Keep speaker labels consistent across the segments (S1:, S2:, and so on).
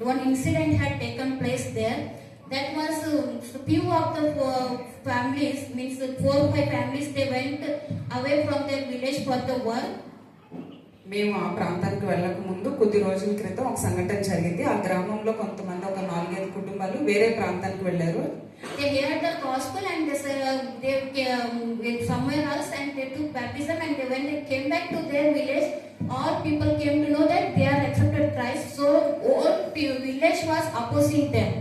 S1: one incident had taken place there. That was few of the families, means 4 or 5 families, they went away from their village for the work.
S2: మేము ఆ ప్రాంతానికి వెళ్ళక ముందు కొద్ది రోజుల క్రితం ఒక సంఘటన జరిగింది. ఆ గ్రామంలో కొంతమంది ఒక 4-5 కుటుంబాలు వేరే ప్రాంతానికి వెళ్ళారు.
S1: They heard the gospel and they went somewhere else and they took baptism, and when they came back to their village, all people came to know that they are accepted Christ. So all village was opposing them.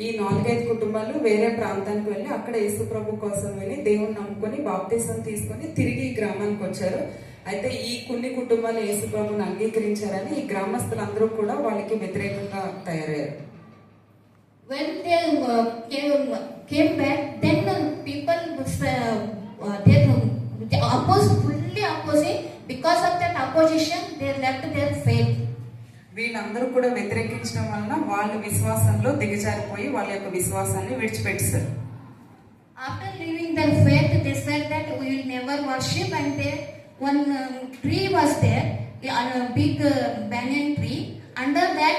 S2: ఈ 4-5 కుటుంబాలు వేరే ప్రాంతానికి వెళ్ళి అక్కడ యేసు ప్రభు కోసం వెళ్ళి దేవుణ్ణి నమ్ముకొని బాప్తిసం తీసుకొని తిరిగి ఈ గ్రామానికి వచ్చారు. అయితే ఈ కొన్ని కుటుంబాలు యేసు ప్రభుని అంగీకరించారని ఈ గ్రామస్తులందరూ కూడా వాళ్ళకి వ్యతిరేకంగా తయారయ్యారు.
S1: When they came back, then people they opposed, fully opposing. Because of that opposition, they left their faith.
S2: వీళ్ళందరూ కూడా వ్యతిరేకించడం వలన వాళ్ళ విశ్వాసంలో దిగజారిపోయి వాళ్ళ యొక్క విశ్వాసాన్ని విడిచిపెట్టారు.
S1: After leaving their faith, they said that we will never worship, and there one tree was there, a big banyan tree. Under that,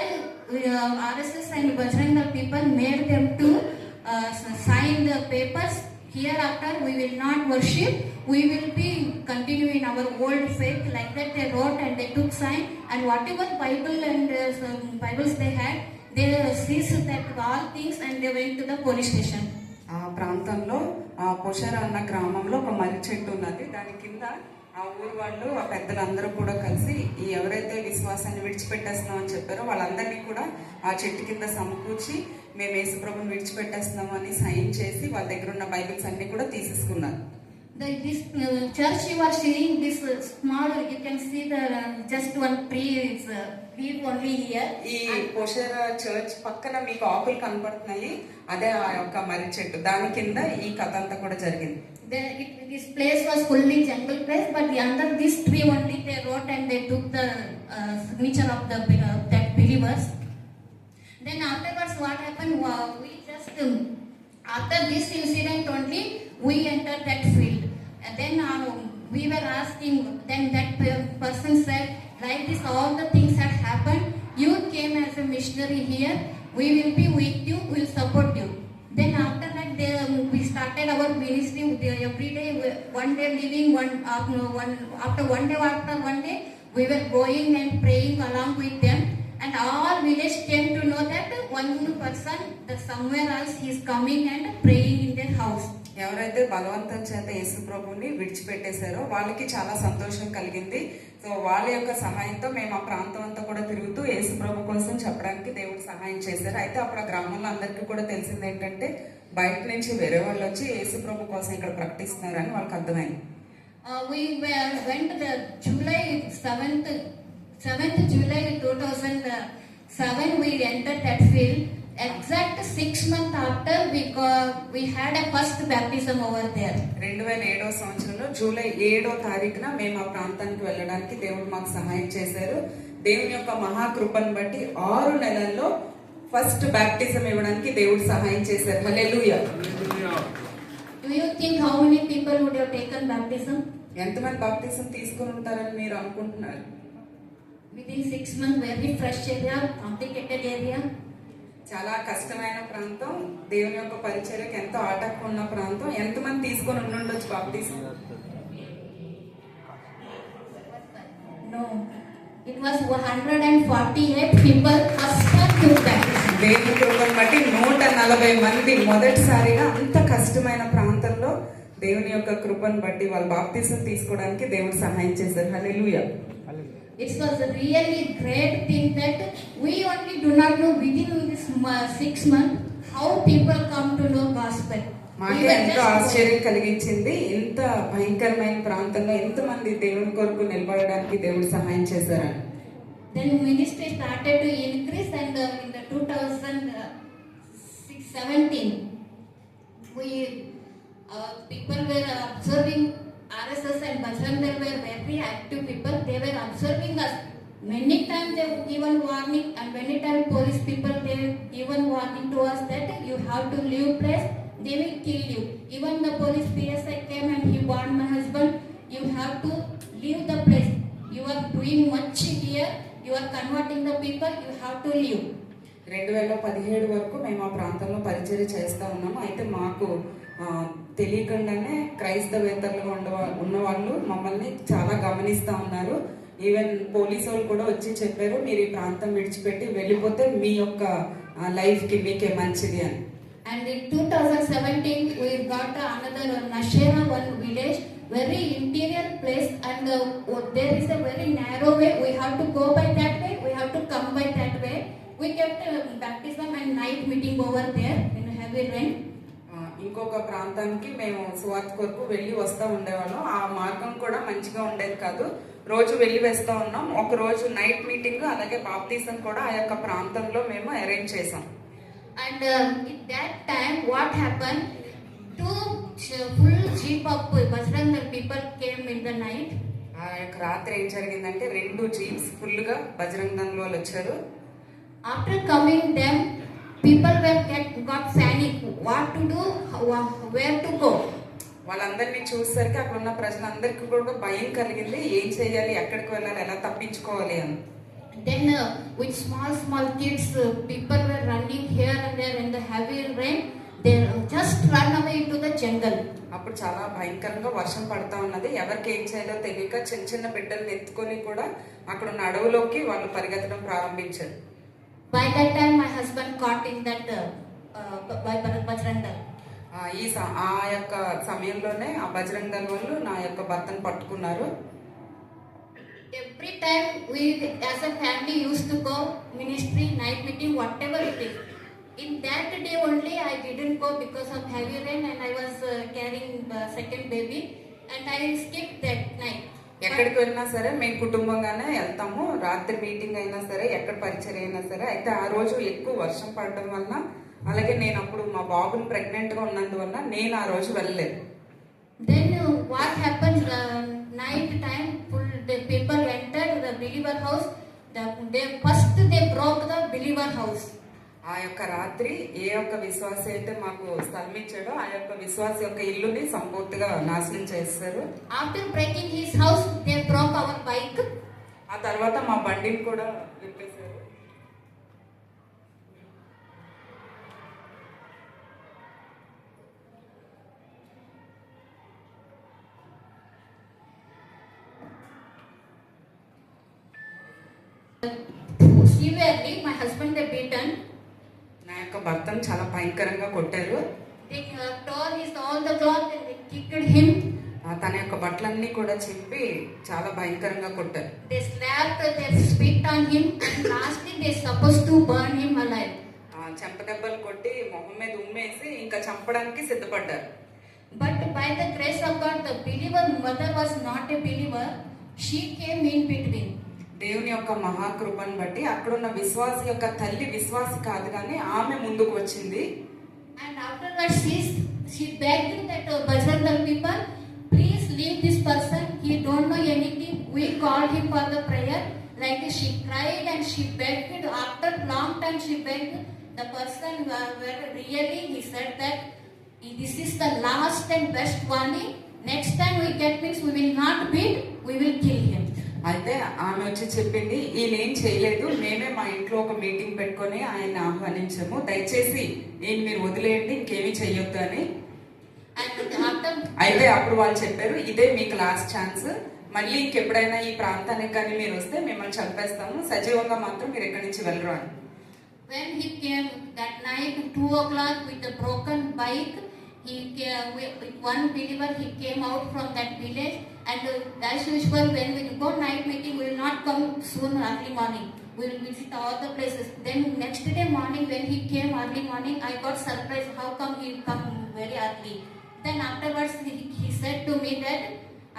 S1: RSS and Bajrang people made them to sign the papers. Hereafter we will not worship, we will be continuing our old faith. Like that they wrote and they took sign, and whatever Bible and Bibles they had, they seized that all things and they went to the police station.
S2: ఆ ప్రాంతంలో పొషరా అన్న గ్రామంలో ఒక మర్రి చెట్టు ఉన్నది. దాని కింద ఆ ఊరు వాళ్ళు ఆ పెద్దలందరూ కూడా కలిసి ఈ ఎవరైతే విశ్వాసాన్ని విడిచిపెట్టేస్తున్నాం అని చెప్పారో వాళ్ళందరినీ కూడా ఆ చెట్టు కింద సమకూర్చి మేము యేసు ప్రభుని విడిచిపెట్టేస్తున్నాము అని సైన్ చేసి వాళ్ళ దగ్గర ఉన్న బైబిల్స్ అన్ని కూడా తీసేసుకున్నారు.
S1: This church you are seeing, this small, you can see the just one tree is leaf only here.
S2: ఈ పొషరా చర్చ్ పక్కన మీకు ఆకులు కనపడుతున్నాయి, అదే ఆ యొక్క మర్రి చెట్టు. దాని కింద ఈ కథ అంతా కూడా జరిగింది.
S1: This place was fully jungle place, but under this tree only they wrote and they took the signature of the that believers. Then afterwards what happened, we just after this incident only we entered that field, and then we were asking, then that person said, like this all the things had happened, you came as a missionary here, we will be with you, we will support you. Then after that we started our ministry every day, one day leaving, after one day we were going and praying along with them, and all village came to know that one person somewhere else he is coming and praying in their house.
S2: ఎవరైతే బలవంతం చేత యేసు ప్రభుని విడిచిపెట్టేశారో వాళ్ళకి చాలా సంతోషం కలిగింది. So వాళ్ళ యొక్క సహాయంతో మేము ఆ ప్రాంతం అంతా కూడా తిరుగుతూ యేసు ప్రభు కోసం చెప్పడానికి దేవుడు సహాయం చేశారు. అయితే అప్పుడు ఆ గ్రామంలో అందరికీ కూడా తెలిసింది ఏంటంటే బయట నుంచి వేరే వాళ్ళు వచ్చి యేసు ప్రభు కోసం ఇక్కడ ప్రకటిస్తున్నారని వాళ్ళకి అర్థమైంది.
S1: We went the July 7th July 2007 we entered that field. Exact 6 months after we had a first baptism over there.
S2: 2007వ సంవత్సరంలో జూలై 7వ తారీఖున మేము ఆ ప్రాంతానికి వెళ్ళడానికి దేవుడు మాకు సహాయం చేశారు. దేవుని యొక్క మహాకృపను బట్టి 6 నెలల్లో ఫస్ట్ బ్యాప్టిజం ఇవ్వడానికి దేవుడు సహాయం చేశారు. హల్లెలూయా.
S1: Do you think how many people would have taken baptism?
S2: ఎంతమంది బాప్టిజం తీసుకుని ఉంటారని మీరు అనుకుంటున్నారు?
S1: Within 6 months, very fresh area, complicated area.
S2: చాలా కష్టమైన ప్రాంతం, దేవుని యొక్క పరిచర్యకు ఎంతో ఆటంకం ఉన్న ప్రాంతం. ఎంతమంది తీసుకొని ఉండొచ్చు baptism?
S1: No, it was 148 people first time took baptism.
S2: దేవుని కృపను బట్టి 140 మంది మొదటిసారిగా అంత కష్టమైన ప్రాంతంలో దేవుని యొక్క కృపను బట్టి వాళ్ళు బాప్తిసం తీసుకోవడానికి దేవుడు సహాయం చేశారు. హల్లెలూయా.
S1: It was a really great thing that we only do not know within this 6 months how people come to know gospel.
S2: మాకే ఎంతో ఆశ్చర్యం కలిగించింది. ఇంత భయంకరమైన ప్రాంతంలో ఎంతమంది దేవుని కొరకు నిలబడడానికి దేవుడు సహాయం చేశారని.
S1: Then ministry started to increase, and in the 2017 we people were observing. RSS and Bajrang were very active people. They were observing us. Many times they would give warning, and many times police people they give warning to us that you have to leave place, they will kill you. Even the police PSI came and he warned my husband, you have to leave the place. You are doing much here, you are converting the people, you have to leave.
S2: 2017 వరకు మేము ఆ ప్రాంతంలో పరిచర్య చేస్తూ ఉన్నాము. అయితే మాకు తెలియకుండానే క్రైస్తవేతరులుగా ఉన్న వాళ్ళు మమ్మల్ని చాలా గమనిస్తూ ఉన్నారు. ఈవెన్ పోలీసు వాళ్ళు కూడా వచ్చి చెప్పారు, మీరు ఈ ప్రాంతం విడిచిపెట్టి వెళ్ళిపోతే మీ యొక్క లైఫ్కి మీకే మంచిది అని.
S1: And in 2017, we got another Nashera, one village, very interior place, and there is a very narrow way. We have to go by that way. We have to come by that way. We kept baptism and night meeting over there in heavy rain.
S2: ఇంకొక ప్రాంతానికి మేము సువార్త కొరకు వెళ్ళి వస్తూ ఉండేవాళ్ళం. ఆ మార్గం కూడా మంచిగా ఉండేది కాదు. రోజు వెళ్ళి వేస్తూ ఉన్నాం. ఒక రోజు నైట్ మీటింగ్ అలాగే బాప్టిజం కూడా ఆ యొక్క ప్రాంతంలో మేము అరేంజ్ చేసాం.
S1: And at that time, what happened? Two full jeep of Bajrang people came in the night.
S2: ఆ యొక్క రాత్రి ఏం జరిగిందంటే 2 జీప్స్ ఫుల్ గా బజరంగ్ దళ్ వాళ్ళు వచ్చారు.
S1: After coming them, people got panic. What to do? Where to go?
S2: వాళ్ళందరినీ చూసేసరికి అక్కడ ఉన్న ప్రజలందరికీ కూడా భయం కలిగింది. ఏం చేయాలి, ఎక్కడికి వెళ్ళాలి, ఎలా తప్పించుకోవాలి అని.
S1: Then with small kids, people were running here and there in the heavy rain. They just run away into the jungle.
S2: అప్పుడు చాలా భయంకరంగా వర్షం పడతా ఉన్నది. ఎవరికి ఏం చేయాలో తెలియక చిన్న బిడ్డల్ని ఎత్తుకొని కూడా అక్కడ ఉన్న అడవులోకి వాళ్ళు పరిగెత్తడం ప్రారంభించారు.
S1: By that time, my husband caught in that by Bajrang Dal.
S2: ఆ యొక్క సమయంలోనే ఆ బజరంగ్ దళ్ వాళ్ళు నా యొక్క భర్తను పట్టుకున్నారు.
S1: Every time we as a family used to go ministry, night meeting, whatever it is. In that day only I didn't go because of heavy rain and I was carrying the second baby and I skipped that night.
S2: ఎక్కడికి వెళ్ళినా సరే మేము కుటుంబంగానే వెళ్తాము. రాత్రి meeting అయినా సరే, ఎక్కడ పరిచయం అయినా సరే. అయితే ఆ రోజు ఎక్కువ వర్షం పడడం వలన, అలాగే నేను అప్పుడు మా బాబుని ప్రెగ్నెంట్ గా ఉన్నందువల్ల నేను ఆ రోజు వెళ్ళలేదు.
S1: Then what happened? Night time, the people entered the believer house. They broke the believer house.
S2: ఆ యొక్క రాత్రి ఏ యొక్క విశ్వాస అయితే మాకు స్థలం ఇచ్చాడో ఆ యొక్క విశ్వాస యొక్క ఇల్లుని సంపూర్తిగా నాశనం చేస్తారు.
S1: After breaking his house, they broke our bike.
S2: ఆ తర్వాత మా బండిని కూడా విప్పేశారు.
S1: Severely, my husband they beaten.
S2: నా యొక్క భర్తను చాలా భయంకరంగా కొట్టారు.
S1: They tore his all the cloth and they kicked him.
S2: తన యొక్క బట్టలన్నీ కూడా చింపి చాలా భయంకరంగా కొట్టారు.
S1: They slapped, they spit on him and lastly they supposed to burn him alive.
S2: చెంప దెబ్బలు కొట్టి మొహం మీద ఉమ్మేసి ఇంకా చంపడానికి సిద్ధపడ్డారు.
S1: But by the grace of God, the believer mother was not a believer. She came in between.
S2: దేవుని యొక్క మహాకృపను బట్టి అక్కడున్న విశ్వాసి యొక్క తల్లి విశ్వాసి కాదు కానీ ఆమె ముందుకు వచ్చింది.
S1: And afterwards she begged that Bajrang Dal people, please leave this person. He don't know anything. We called him for the prayer. Like she cried and she begged. After long time she begged. The person really he said that this is the last and best warning. Next time we get means we will not beat. We will kill him.
S2: అయితే ఆమె వచ్చి చెప్పింది, ఈయన ఏం చేయలేదు, మేమే మా ఇంట్లో ఒక మీటింగ్ పెట్టుకొని ఆయన ఆహ్వానించాము, దయచేసి నేను మీరు వదిలేయండి, ఇంకేమీ చెయ్యొద్దు అని. అయితే అప్పుడు వాళ్ళు చెప్పారు, ఇదే మీకు లాస్ట్ ఛాన్స్, మళ్ళీ ఇంకెప్పుడైనా ఈ ప్రాంతానికి కానీ మీరు వస్తే మిమ్మల్ని చంపేస్తాము, సజీవంగా మాత్రం మీరు ఇక్కడి నుంచి వెళ్ళరు అని.
S1: When he came that night 2 o'clock with a broken bike, with one believer he came out from that village, and as usual when we go night meeting we will not come soon early morning, we will visit all the places. Then next day morning when he came early morning, I got surprised how come he come very early. Then afterwards he said to me that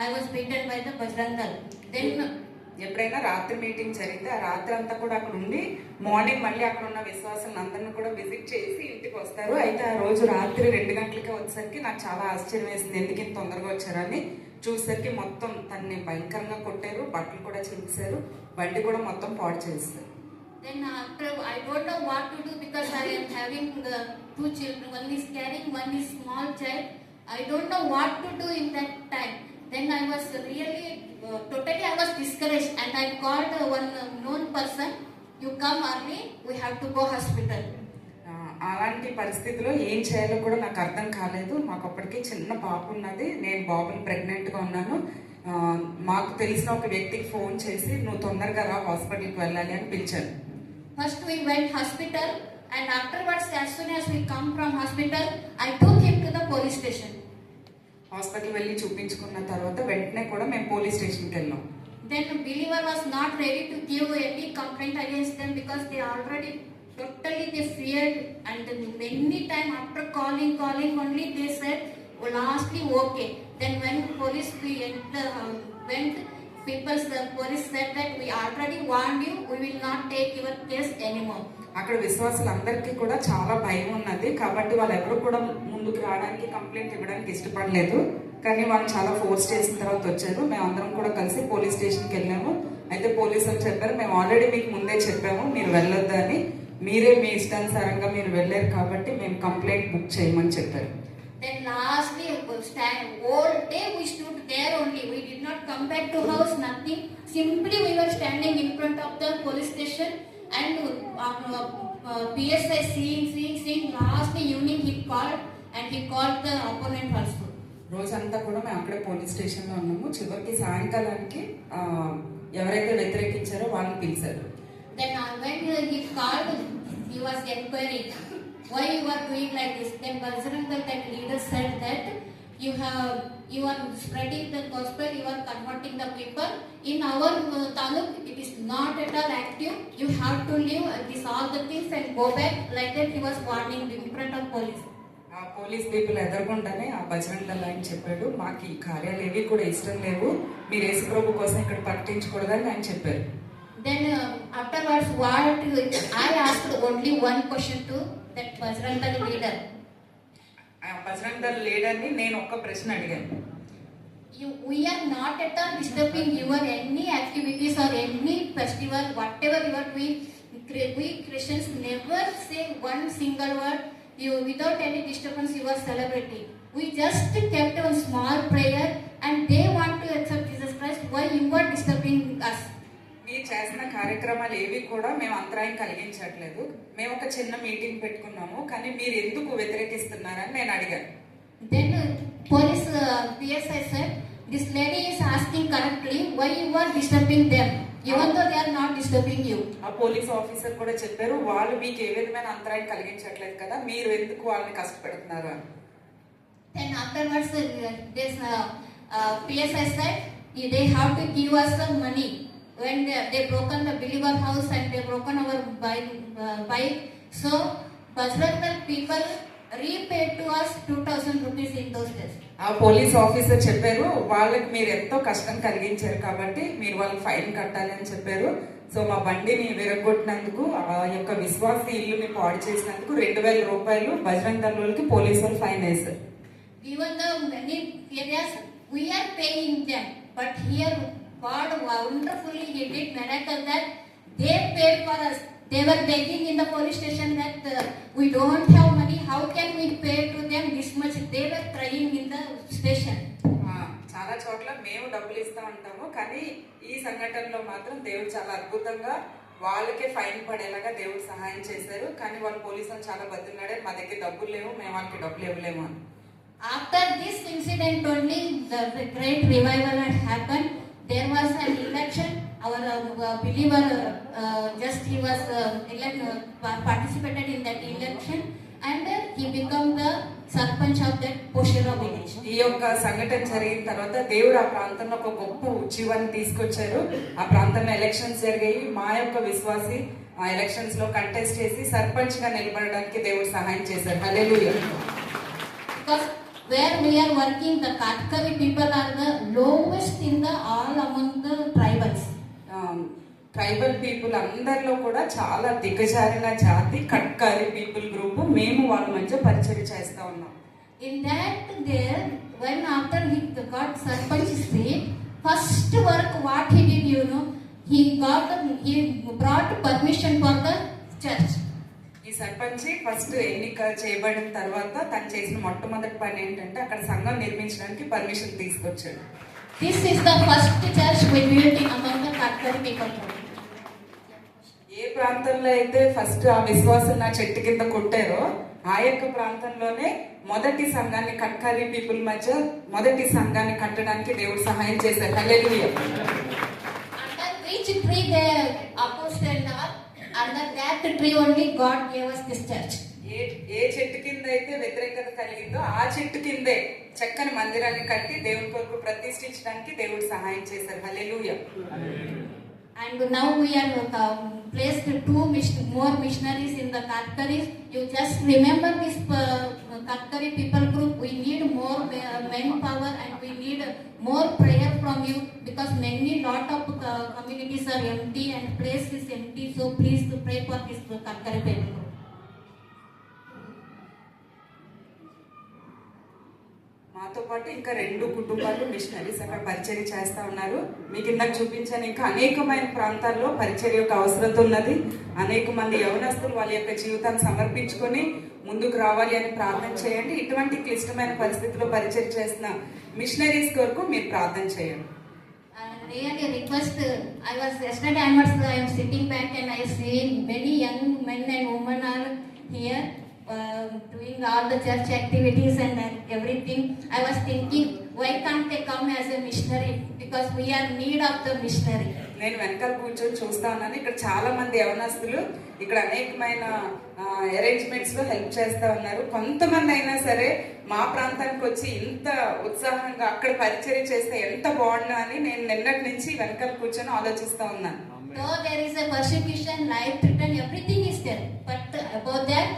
S1: I was beaten by the Bajrang Dal. Then
S2: ఎప్పుడైనా రాత్రి meeting జరిగితే ఆ రాత్రి అంతా కూడా అక్కడ ఉండి morning మళ్ళీ అక్కడ ఉన్న విశ్వాసాలను అందరినీ కూడా విజిట్ చేసి ఇంటికి వస్తారు. అయితే ఆ రోజు రాత్రి 2 గంటలకే వచ్చేసరికి నాకు చాలా ఆశ్చర్యం వేసింది, ఎందుకు ఇంత తొందరగా వచ్చారని. చూసేసరికి మొత్తం తనని భయంకరంగా కొట్టారు, బట్టలు కూడా చింపేశారు, బండి కూడా మొత్తం పాడు చేస్తారు.
S1: Then after I don't know what to do because I am having 2 children, one is carrying, one is small child. I don't know what to do in that time. Then I was really totally I was discouraged and I called one known person you come early, we have to go hospital.
S2: అలాంటి పరిస్థితిలో ఏం చేయాలో కూడా నాకు అర్థం కాలేదు. మాకు అప్పటికి చిన్న పాప ఉన్నది, నేను బాబుని ప్రెగ్నెంట్గా ఉన్నాను. మాకు తెలిసిన ఒక వ్యక్తికి ఫోన్ చేసి నువ్వు తొందరగా రా, హాస్పిటల్కి వెళ్ళాలి అని పిలిచాను.
S1: First we went hospital, and afterwards as soon as we come from hospital, I took him to the police station.
S2: Hospital వెళ్ళి చూపించుకున్న తర్వాత వెంటనే కూడా మేము పోలీస్ స్టేషన్కి వెళ్ళాం.
S1: Then believer was not ready to give any complaint against them because they already totally they feared, and then many time after calling only they said lastly okay. Then when police we went, the police said that we already warned you, we will not take your case anymore.
S2: అక్కడ విశ్వాసులందరికీ కూడా చాలా భయం ఉన్నది కాబట్టి వాళ్ళు ఎవరు కూడా ముందుకు రావడానికి కంప్లైంట్ ఇవ్వడానికి ఇష్టపడలేదు. కానీ వాళ్ళు చాలా ఫోర్స్ చేసిన తర్వాత వచ్చారు. మేము అందరం కూడా కలిసి పోలీస్ స్టేషన్కి వెళ్ళాము. అయితే పోలీసులు చెప్పారు మేము ఆల్రెడీ మీకు ముందే చెప్పాము మీరు వెళ్ళొద్దు అని, మీరే మీ ఇష్టానుసారంగా మీరు వెళ్ళారు కాబట్టి మేము కంప్లైంట్ బుక్ చేయమని చెప్పారు.
S1: Then lastly all day we stood there only, we did not come back to house, nothing, simply we were standing in front of the police station, and PSI seeing lastly evening he called, and he called the opponent also.
S2: రోజంతా కూడా మేము అక్కడే police స్టేషన్లో ఉన్నాము. చివరికి సాయంకాలానికి ఎవరైతే వ్యతిరేకించారో వాళ్ళని పిలిచారు.
S1: Then when he called, he was inquiring why you are doing like this. Then Bajrang Dal, that leader, said that you are spreading the gospel, you are converting the people. In our taluk it is not at all active. You have to leave this all the things and go back. Like that he was warning in front of police.
S2: ఆ police people ఎదుర్కొంటానే ఆ బజరంగ్ దళ్ ఆయన చెప్పాడు మాకు ఈ కార్యాలు ఏవి కూడా ఇష్టం లేవు, మీరు యేసు ప్రభు కోసం ఇక్కడ పట్టించకూడదని ఆయన చెప్పారు.
S1: Then afterwards what I asked only one question to that Bajrang Dal leader.
S2: ఆ బజరంగ్ దళ్ లీడర్ని నేను ఒక్క ప్రశ్న అడిగాను.
S1: We are not at all disturbing your any activities or any festival, whatever you are doing. We Christians never say one single word. You without any disturbance you are celebrating. We just kept a small prayer, and they want to accept Jesus Christ. Why you are disturbing us?
S2: మీరు చేసిన కార్యక్రమాలు ఏవి కూడా మేము అంతరాయం కలిగించట్లేదు. మేము ఒక చిన్న మీటింగ్ పెట్టుకున్నాము, కానీ మీరు ఎందుకు వ్యతిరేకిస్తున్నారని నేను అడిగాను.
S1: Then police PSI said, this lady is asking correctly, why you are disturbing them, even though they are not disturbing you.
S2: ఆ పోలీస్ ఆఫీసర్ కూడా చెప్పారు వాళ్ళు మీకు ఏ విధమైన అంతరాయం కలిగించట్లేదు కదా, మీరు ఎందుకు వాళ్ళని కష్టపెడుతున్నారు అని.
S1: Then afterwards this PSI said they have to give us some money. When they broken the believer house and they broken our bike, so Bajrang Dal people repaid to us 2,000 rupees in those days.
S2: ఆ police officer చెప్పారు వాళ్ళకి మీరు ఎంతో కష్టం కలిగించారు కాబట్టి మీరు వాళ్ళకి ఫైన్ కట్టాలి అని చెప్పారు. సో మా బండిని విరగొట్టినందుకు ఆ యొక్క విశ్వాసి ఇల్లుని పాడు చేసినందుకు 2,000 రూపాయలు బజరంగ్ దళ్ వాళ్ళకి పోలీసు వాళ్ళు ఫైన్ వేశారు.
S1: Even though many areas we are paying them, but here God wonderfully He did miracle that they paid for us. They were begging in the police station that we don't have money. How can we pay to them this much? They were crying in the station.
S2: చాలా చోట్ల మేము డబ్బులు ఇస్తా ఉంటాము, కానీ ఈ సంఘటనలో మాత్రం దేవుడు చాలా అద్భుతంగా వాళ్ళకే ఫైన్ పడేలాగా దేవుడు సహాయం చేశారు. కానీ వాళ్ళు పోలీసులు చాలా బతిలాడే మా దగ్గర డబ్బులు లేవు, మేము వాళ్ళకి డబ్బులు ఇవ్వలేము అని.
S1: After this incident only the great revival had happened. There was an election. Our believer just he was participated in that election, and he became the sarpanch of that Poshera village.
S2: ఈ యొక్క సంఘటన జరిగిన తర్వాత దేవుడు ఆ ప్రాంతంలో ఒక గొప్ప ఉజ్జీవాన్ని తీసుకొచ్చారు. ఆ ప్రాంతంలో ఎలక్షన్స్ జరిగాయి. మా యొక్క విశ్వాసి ఆ ఎలక్షన్స్ లో కంటెస్ట్ చేసి సర్పంచ్ గా నిలబడడానికి దేవుడు సహాయం చేశారు. హల్లెలూయా.
S1: Because where we are working, the Katkari people are the lowest in the all among the tribals.
S2: Tribal people అందరిలో కూడా చాలా దిగజారిన జాతి కట్కారి పీపుల్ గ్రూప్. మేము వాళ్ళ మధ్య పరిచయం చేస్తా ఉన్నాం.
S1: In that there, when after he got sarpanch seat, first work what he did, he brought permission for the church.
S2: ఈ సర్పంచ్ ఫస్ట్ ఎన్నిక చేయబడిన తర్వాత తను చేసిన మొట్టమొదటి పని ఏంటంటే అక్కడ సంఘం నిర్మించడానికి పర్మిషన్ తీసుకొచ్చాడు.
S1: This is the first church we built among the Katkari people.
S2: ఏ ప్రాంతంలో అయితే ఫస్ట్ ఆ విశ్వాసం నా చెట్టు కింద కొట్టారో ఆ యొక్క ప్రాంతంలోనే మొదటి సంఘాన్ని కట్కారీ పీపుల్ మధ్య మొదటి సంఘాన్ని కట్టడానికి దేవుడు సహాయం చేశారు. హల్లెలూయా.
S1: Under which tree they apostle are, under that tree only God gave us this church.
S2: ఏ చెట్టు కింద అయితే వ్యతిరేకత కలిగిందో ఆ చెట్టు కిందే చక్కని మందిరాన్ని కట్టి దేవుని కొరకు ప్రతిష్ఠించడానికి దేవుడు సహాయం చేశారు. హల్లెలూయా.
S1: And now we are placed more missionaries in the Katkari. You just remember this Katkari people group. We need more manpower and we need more prayer from you because lot of communities are empty and place is empty. So please to pray for this Katkari people group.
S2: మాతో పాటు ఇంకా 2 కుటుంబాలు machineries అక్కడ పరిచర్య చేస్తా ఉన్నారు. మీకు ఇందాక చూపించాను. ఇంకా అనేకమైన ప్రాంతాల్లో పరిచర్య యొక్క అవసరం ఉన్నది. అనేక మంది యవనస్తులు వాళ్ళ యొక్క జీవితాన్ని సమర్పించుకొని ముందుకు రావాలి అని ప్రార్థన చేయండి. ఇటువంటి క్లిష్టమైన పరిస్థితుల్లో పరిచర్య చేసిన మిషనరీస్ కొరకు మీరు ప్రార్థన చేయండి.
S1: Really request. Yesterday onwards I am sitting back and I see many young men and women are here. Doing all the church activities and everything. I was thinking, why can't they come as a missionary? Because we are in need of the missionary.
S2: నేను వెనకాల కూర్చొని చూస్తా ఉన్నాను. ఇక్కడ చాలా మంది యవనస్తులు ఇక్కడ అనేకమైన అరేంజ్మెంట్స్ లో హెల్ప్ చేస్తా ఉన్నారు. కొంతమంది అయినా సరే మా ప్రాంతానికి వచ్చి ఇంత ఉత్సాహంగా అక్కడ పరిచర్య చేస్తే ఎంత బాగుండు అని నేను నిన్నటి నుంచి వెనకాల కూర్చొని ఆలోచిస్తా ఉన్నాను.
S1: Though there is a persecution, life threatened, everything is there. But about that,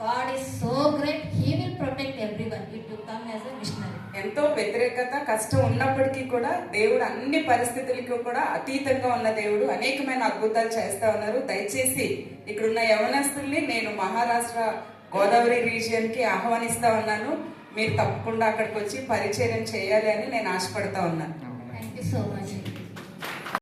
S1: God is so great. He will protect everyone. You to come as a missionary.
S2: ఎంతో వ్యతిరేకత కష్టం ఉన్నప్పటికీ కూడా దేవుడు అన్ని పరిస్థితులకు కూడా అతీతంగా ఉన్న దేవుడు అనేకమైన అద్భుతాలు చేస్తా ఉన్నారు. దయచేసి ఇక్కడున్న యవనస్తుల్ని నేను మహారాష్ట్ర గోదావరి రీజియన్ కి ఆహ్వానిస్తా ఉన్నాను. మీరు తప్పకుండా అక్కడికి వచ్చి పరిచర్య చేయాలి అని నేను ఆశపడతా ఉన్నాను.
S1: Thank you so much.